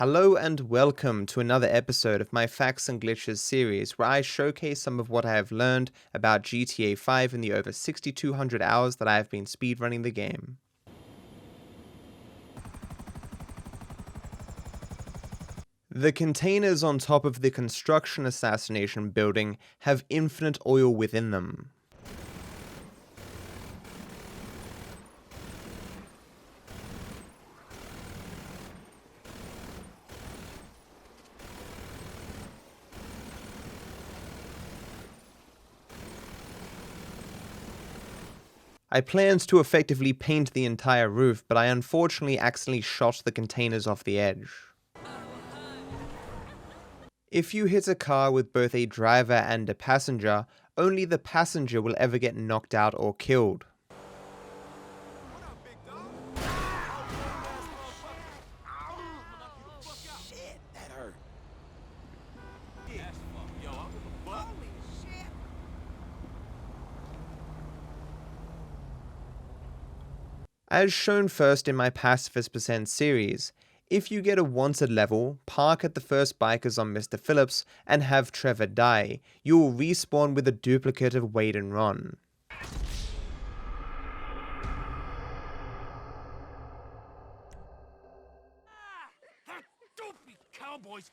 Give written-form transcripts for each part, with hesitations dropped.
Hello and welcome to another episode of my Facts and Glitches series where I showcase some of what I have learned about GTA 5 in the over 6,200 hours that I have been speedrunning the game. The containers on top of the construction assassination building have infinite oil within them. I planned to effectively paint the entire roof, but I unfortunately accidentally shot the containers off the edge. If you hit a car with both a driver and a passenger, only the passenger will ever get knocked out or killed. As shown first in my Pacifist Percent series, if you get a wanted level, park at the first bikers on Mr. Phillips, and have Trevor die, you will respawn with a duplicate of Wade and Ron.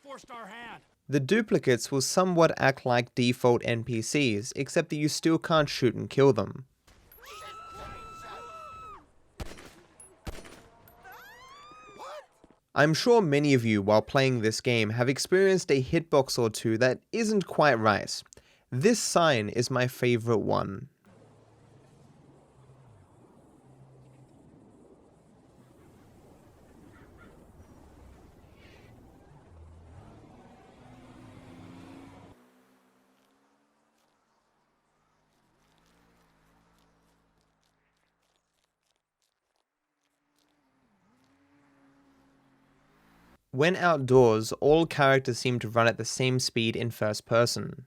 Forced our hand. The duplicates will somewhat act like default NPCs, except that you still can't shoot and kill them. I'm sure many of you, while playing this game, have experienced a hitbox or two that isn't quite right. This sign is my favorite one. When outdoors, all characters seem to run at the same speed in first person.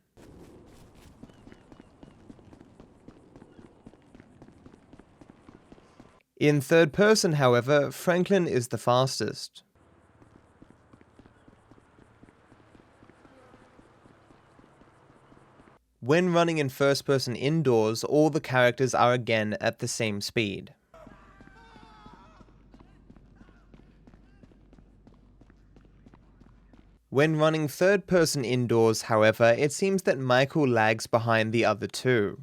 In third person, however, Franklin is the fastest. When running in first person indoors, all the characters are again at the same speed. When running third person indoors, however, it seems that Michael lags behind the other two.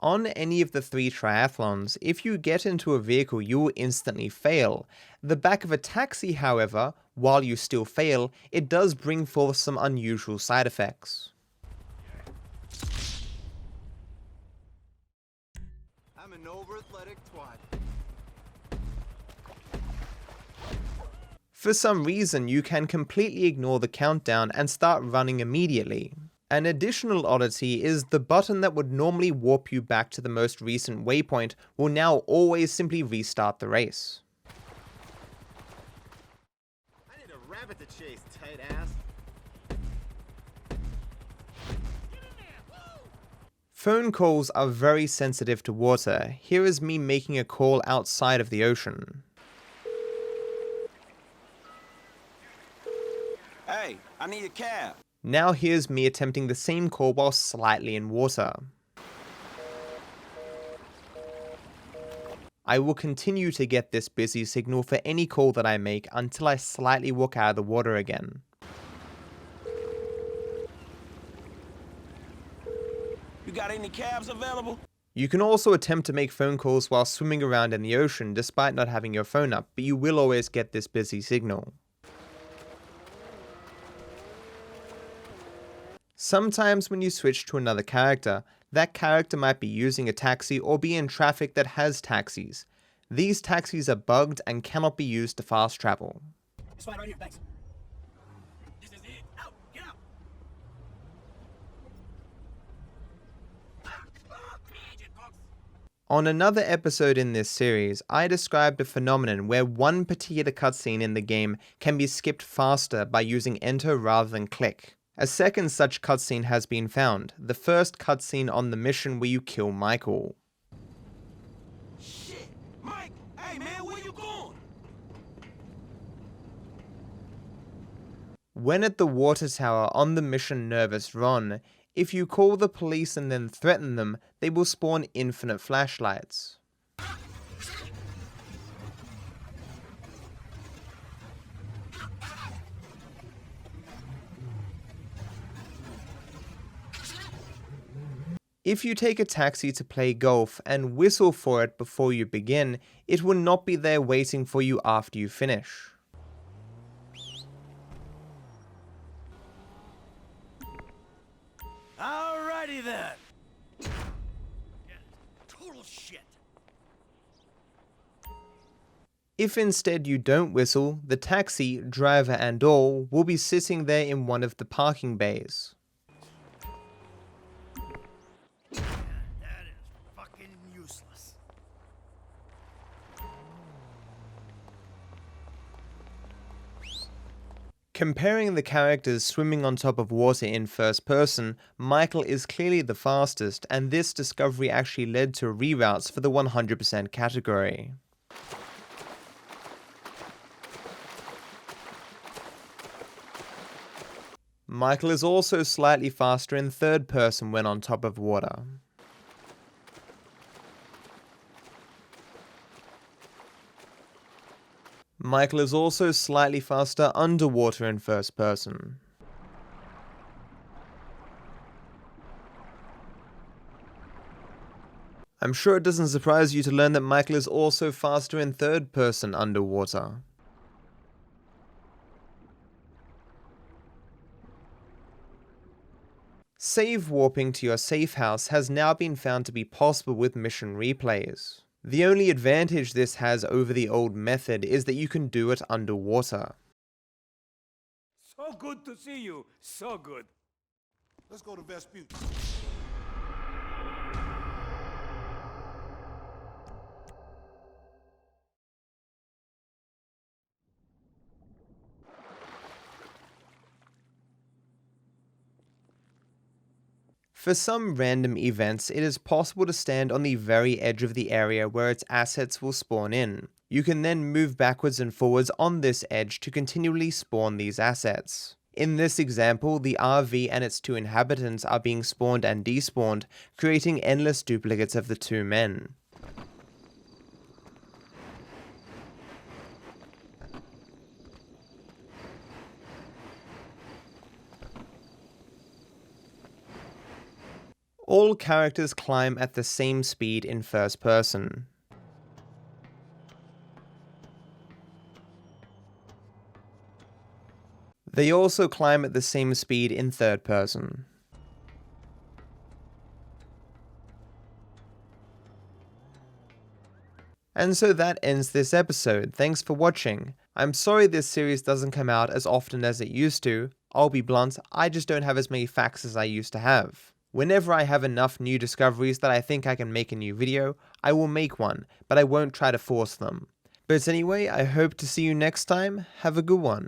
On any of the three triathlons, if you get into a vehicle, you will instantly fail. The back of a taxi, however, while you still fail, it does bring forth some unusual side effects. I'm an over-athletic twat. For some reason, you can completely ignore the countdown and start running immediately. An additional oddity is the button that would normally warp you back to the most recent waypoint will now always simply restart the race. I need a rabbit to chase, tight ass. Phone calls are very sensitive to water. Here is me making a call outside of the ocean. Hey, I need a cab. Now here's me attempting the same call while slightly in water. I will continue to get this busy signal for any call that I make until I slightly walk out of the water again. You got any cabs available? You can also attempt to make phone calls while swimming around in the ocean despite not having your phone up, but you will always get this busy signal. Sometimes when you switch to another character, that character might be using a taxi or be in traffic that has taxis. These taxis are bugged and cannot be used to fast travel. It's fine right here, thanks. This is it. Out, get out. On another episode in this series, I described a phenomenon where one particular cutscene in the game can be skipped faster by using enter rather than click. A second such cutscene has been found, the first cutscene on the mission where you kill Michael. you going? When at the water tower on the mission Nervous Ron, if you call the police and then threaten them, they will spawn infinite flashlights. If you take a taxi to play golf and whistle for it before you begin, it will not be there waiting for you after you finish. Alrighty then. Total shit. If instead you don't whistle, the taxi, driver and all will be sitting there in one of the parking bays. That is fucking useless. Comparing the characters swimming on top of water in first person, Michael is clearly the fastest, and this discovery actually led to reroutes for the 100% category. Michael is also slightly faster in third person when on top of water. Michael is also slightly faster underwater in first person. I'm sure it doesn't surprise you to learn that Michael is also faster in third person underwater. Save warping to your safe house has now been found to be possible with mission replays. The only advantage this has over the old method is that you can do it underwater. So good to see you. So good. Let's go to Vespucci. For some random events, it is possible to stand on the very edge of the area where its assets will spawn in. You can then move backwards and forwards on this edge to continually spawn these assets. In this example, the RV and its two inhabitants are being spawned and despawned, creating endless duplicates of the two men. All characters climb at the same speed in first person. They also climb at the same speed in third person. And so that ends this episode. Thanks for watching. I'm sorry this series doesn't come out as often as it used to. I'll be blunt, I just don't have as many facts as I used to have. Whenever I have enough new discoveries that I think I can make a new video, I will make one, but I won't try to force them. But anyway, I hope to see you next time. Have a good one.